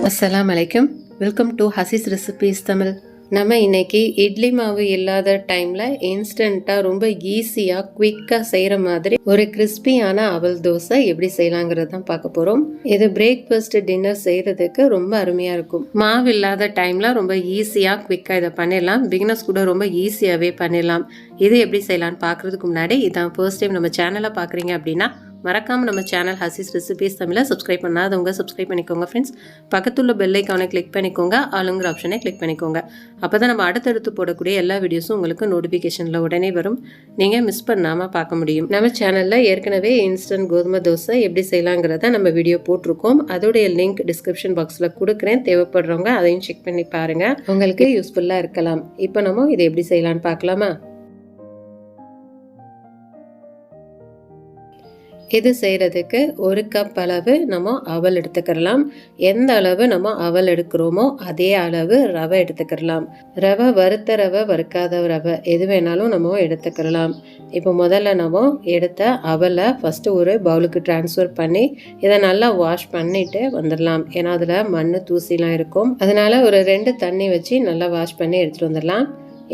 அஸ்ஸலாமு அலைக்கும். Welcome to Hasees recipes Tamil. நம்ம இன்னைக்கு இட்லி மாவு இல்லாத டைமில் இன்ஸ்டண்ட்டாக ரொம்ப ஈஸியாக குவிக்காக செய்கிற மாதிரி ஒரு கிறிஸ்பியான அவல் தோசை எப்படி செய்யலாங்கிறது தான் பார்க்க போகிறோம். இது பிரேக்ஃபாஸ்ட் டின்னர் செய்கிறதுக்கு ரொம்ப அருமையாக இருக்கும். மாவு இல்லாத டைமில் ரொம்ப ஈஸியாக குவிக்காக இதை பண்ணிடலாம். பிகினர்ஸ் கூட ரொம்ப ஈஸியாகவே பண்ணிடலாம். இது எப்படி செய்யலான்னு பார்க்குறதுக்கு முன்னாடி இதான் ஃபர்ஸ்ட் டைம் நம்ம சேனலை பார்க்குறீங்க அப்படின்னா மறக்காமல் நம்ம சேனல் ஹசீஸ் ரெசிபீஸ் தமிழை சப்ஸ்கிரைப் பண்ணாதவங்க சப்ஸ்கிரைப் பண்ணிக்கோங்க ஃப்ரெண்ட்ஸ். பக்கத்துள்ள பெல் ஐக்கானை கிளிக் பண்ணிக்கோங்க, ஆளுங்கிற ஆப்ஷனை கிளிக் பண்ணிக்கோங்க. அப்போ தான் நம்ம அடுத்தடுத்து போடக்கூடிய எல்லா வீடியோஸும் உங்களுக்கு நோட்டிஃபிகேஷனில் உடனே வரும். நீங்கள் மிஸ் பண்ணாமல் பார்க்க முடியும். நம்ம சேனலில் ஏற்கனவே இன்ஸ்டன்ட் கோதுமை தோசை எப்படி செய்யலாங்கிறத நம்ம வீடியோ போட்டிருக்கோம். அதோடைய லிங்க் டிஸ்கிரிப்ஷன் பாக்ஸில் கொடுக்குறேன். தேவைப்படுறவங்க அதையும் செக் பண்ணி பாருங்கள், உங்களுக்கு யூஸ்ஃபுல்லாக இருக்கலாம். இப்போ நம்ம இதை எப்படி செய்யலான்னு பார்க்கலாமா? இது செய்கிறதுக்கு ஒரு கப் அளவு நம்ம அவல் எடுத்துக்கலாம். எந்த அளவு நம்ம அவல் எடுக்கிறோமோ அதே அளவு ரவை எடுத்துக்கலாம். ரவை வறுத்த ரவை, வறுக்காத ரவை எது வேணாலும் நம்ம எடுத்துக்கலாம். இப்போ முதல்ல நம்ம எடுத்த அவலை ஃபஸ்ட்டு ஒரு பவுலுக்கு ட்ரான்ஸ்ஃபர் பண்ணி இதை நல்லா வாஷ் பண்ணிட்டு வந்துடலாம். ஏன்னா அதில் மண் தூசிலாம் இருக்கும். அதனால ஒரு 2 தண்ணி வச்சு நல்லா வாஷ் பண்ணி எடுத்துகிட்டு வந்துடலாம்.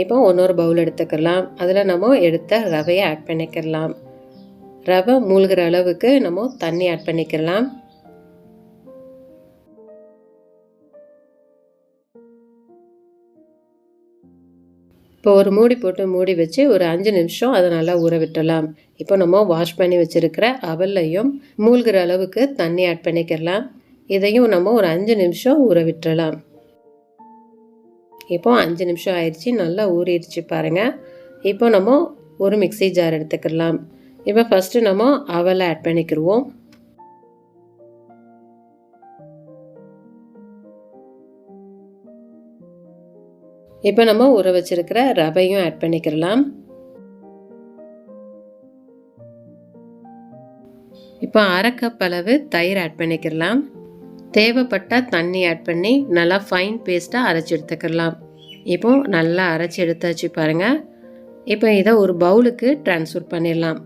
இப்போ இன்னொரு பவுல் எடுத்துக்கலாம். அதில் நம்ம எடுத்த ரவையை ஆட் பண்ணிக்கலாம். ரவை மூழ்கிற அளவுக்கு நம்ம தண்ணி ஆட் பண்ணிக்கலாம். இப்போ ஒரு மூடி போட்டு மூடி வச்சு ஒரு 5 நிமிஷம் அதை நல்லா ஊற விட்டுடலாம். இப்போ நம்ம வாஷ் பண்ணி வச்சுருக்கிற அவல்லையும் மூழ்கிற அளவுக்கு தண்ணி ஆட் பண்ணிக்கலாம். இதையும் நம்ம ஒரு 5 நிமிஷம் ஊற விட்டுடலாம். இப்போ 5 நிமிஷம் ஆயிடுச்சு, நல்லா ஊறிடுச்சு பாருங்கள். இப்போ நம்ம ஒரு மிக்ஸி ஜார் எடுத்துக்கலாம். இப்போ ஃபஸ்ட்டு நம்ம அவலை ஆட் பண்ணிக்கிடுவோம். இப்போ நம்ம ஊற வச்சிருக்கிற ரவையும் ஆட் பண்ணிக்கிடலாம். இப்போ 1/2 கப் அளவு தயிர் ஆட் பண்ணிக்கிடலாம். தேவைப்பட்ட தண்ணி ஆட் பண்ணி நல்லா ஃபைன் பேஸ்ட்டாக அரைச்சி எடுத்துக்கிடலாம். இப்போ நல்லா அரைச்சி எடுத்தாச்சு பாருங்கள். இப்போ இதை ஒரு பவுலுக்கு ட்ரான்ஸ்ஃபர் பண்ணிடலாம்.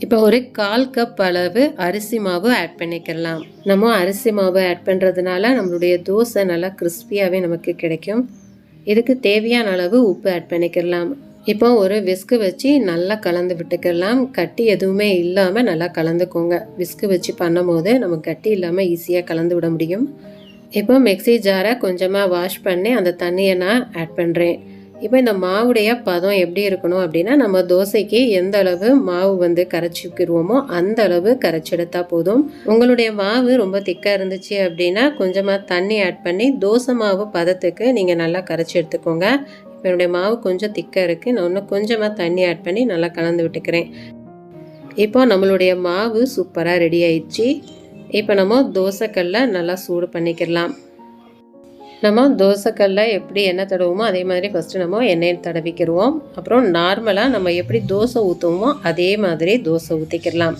இப்போ ஒரு 1/4 கப் அளவு அரிசி மாவு ஆட் பண்ணிக்கலாம். நம்ம அரிசி மாவு ஆட் பண்ணுறதுனால நம்மளுடைய தோசை நல்லா கிறிஸ்பியாகவே நமக்கு கிடைக்கும். இதுக்கு தேவையான அளவு உப்பு ஆட் பண்ணிக்கலாம். இப்போ ஒரு விஸ்கு வச்சு நல்லா கலந்து விட்டுக்கலாம். கட்டி எதுவுமே இல்லாமல் நல்லா கலந்துக்கோங்க. விஸ்கு வச்சு பண்ணும் போது நமக்கு கட்டி இல்லாமல் ஈஸியாக கலந்து விட முடியும். இப்போ மிக்ஸி ஜாரை கொஞ்சமாக வாஷ் பண்ணி அந்த தண்ணியை நான் ஆட் பண்ணுறேன். இப்போ இந்த மாவுடைய பதம் எப்படி இருக்கணும் அப்படின்னா, நம்ம தோசைக்கு எந்த அளவு மாவு கரைச்சிக்கிடுவோமோ அந்த அளவு கரைச்சி எடுத்தால் போதும். உங்களுடைய மாவு ரொம்ப திக்காக இருந்துச்சு அப்படின்னா கொஞ்சமாக தண்ணி ஆட் பண்ணி தோசை மாவு பதத்துக்கு நீங்கள் நல்லா கரைச்சி எடுத்துக்கோங்க. இப்போ என்னுடைய மாவு கொஞ்சம் திக்காக இருக்குது, நான் இன்னும் கொஞ்சமாக தண்ணி ஆட் பண்ணி நல்லா கலந்து விட்டுக்கிறேன். இப்போ நம்மளுடைய மாவு சூப்பராக ரெடி ஆயிடுச்சு. இப்போ நம்ம தோசைக்கல்லை நல்லா சூடு பண்ணிக்கலாம். நம்ம தோசைக்கல்லை எப்படி எண்ணெய் தடவுமோ அதே மாதிரி ஃபஸ்ட்டு நம்ம எண்ணெயை தடவிக்கிடுவோம். அப்புறம் நார்மலாக நம்ம எப்படி தோசை ஊற்றுவோமோ அதே மாதிரி தோசை ஊற்றிக்கிடலாம்.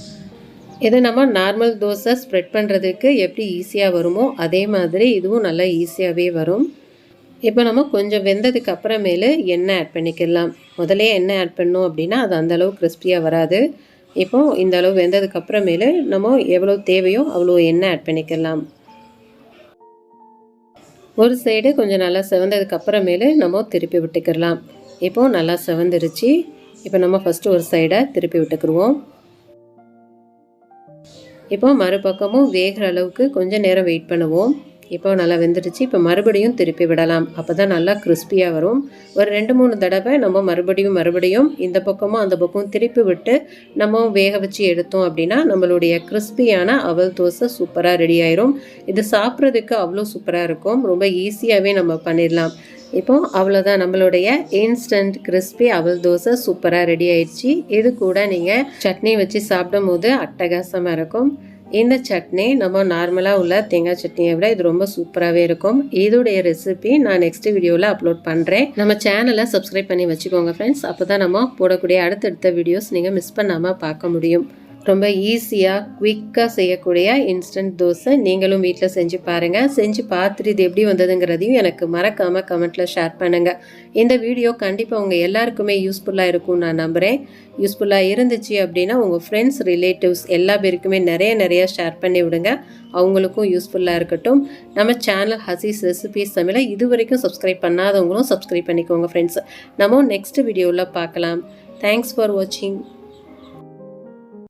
இது நம்ம நார்மல் தோசை ஸ்ப்ரெட் பண்ணுறதுக்கு எப்படி ஈஸியாக வருமோ அதே மாதிரி இதுவும் நல்லா ஈஸியாகவே வரும். இப்போ நம்ம கொஞ்சம் வெந்ததுக்கு அப்புறமேலு எண்ணெய் ஆட் பண்ணிக்கிடலாம். முதலே எண்ணெய் ஆட் பண்ணோம் அப்படின்னா அது அந்தளவு கிறிஸ்பியாக வராது. இப்போது இந்த அளவு வெந்ததுக்கு அப்புறமேலு நம்ம எவ்வளோ தேவையோ அவ்வளோ எண்ணெய் ஆட் பண்ணிக்கலாம். ஒரு சைடு கொஞ்சம் நல்லா செவந்ததுக்கு அப்புறமேலு நம்ம திருப்பி விட்டுக்கிடலாம். இப்போது நல்லா செவந்துருச்சு. இப்போ நம்ம ஃபஸ்ட்டு ஒரு சைடை திருப்பி விட்டுக்கிடுவோம். இப்போ மறுபக்கமும் வேகிற அளவுக்கு கொஞ்சம் நேரம் வெயிட் பண்ணுவோம். இப்போ நல்லா வெந்துடுச்சு. இப்போ மறுபடியும் திருப்பி விடலாம். அப்போ தான் நல்லா கிறிஸ்பியாக வரும். ஒரு 2-3 தடவை நம்ம மறுபடியும் இந்த பக்கமும் அந்த பக்கமும் திருப்பி விட்டு நம்ம வேக வச்சு எடுத்தோம் அப்படின்னா நம்மளுடைய கிறிஸ்பியான அவல் தோசை சூப்பராக ரெடி ஆயிரும். இது சாப்பிட்றதுக்கு அவ்வளோ சூப்பராக இருக்கும். ரொம்ப ஈஸியாகவே நம்ம பண்ணிடலாம். இப்போ அவ்வளோதான், நம்மளுடைய இன்ஸ்டன்ட் கிறிஸ்பி அவல் தோசை சூப்பராக ரெடி ஆயிடுச்சு. இது கூட நீங்கள் சட்னி வச்சு சாப்பிடும் போது அட்டகாசமாக இருக்கும். இந்த சட்னி நம்ம நார்மலாக உள்ள தேங்காய் சட்னியை விட இது ரொம்ப சூப்பராகவே இருக்கும். இதோடைய ரெசிபி நான் நெக்ஸ்ட் வீடியோவில் அப்லோட் பண்ணுறேன். நம்ம சேனலை சப்ஸ்கிரைப் பண்ணி வச்சுக்கோங்க ஃப்ரெண்ட்ஸ். அப்போ தான் நம்ம போடக்கூடிய அடுத்தடுத்த வீடியோஸ் நீங்கள் மிஸ் பண்ணாமல் பார்க்க முடியும். ரொம்ப ஈஸியாக குயிக்காக செய்யக்கூடிய இன்ஸ்டன்ட் தோசை நீங்களும் வீட்டில் செஞ்சு பாருங்கள். செஞ்சு பார்த்துட்டு இது எப்படி வந்ததுங்கிறதையும் எனக்கு மறக்காமல் கமெண்ட்டில் ஷேர் பண்ணுங்கள். இந்த வீடியோ கண்டிப்பாக உங்கள் எல்லாருக்குமே யூஸ்ஃபுல்லாக இருக்கும்னு நான் நம்புகிறேன். யூஸ்ஃபுல்லாக இருந்துச்சு அப்படின்னா உங்கள் ஃப்ரெண்ட்ஸ் ரிலேட்டிவ்ஸ் எல்லா பேருக்குமே நிறைய ஷேர் பண்ணி விடுங்க. அவங்களுக்கும் யூஸ்ஃபுல்லாக இருக்கட்டும். நம்ம சேனல் ஹசீஸ் ரெசிபீஸ் தமிழை இது வரைக்கும் சப்ஸ்கிரைப் பண்ணாதவங்களும் சப்ஸ்கிரைப் பண்ணிக்கோங்க ஃப்ரெண்ட்ஸ். நம்ம நெக்ஸ்ட் வீடியோவில் பார்க்கலாம். தேங்க்ஸ் ஃபார் வாட்சிங்.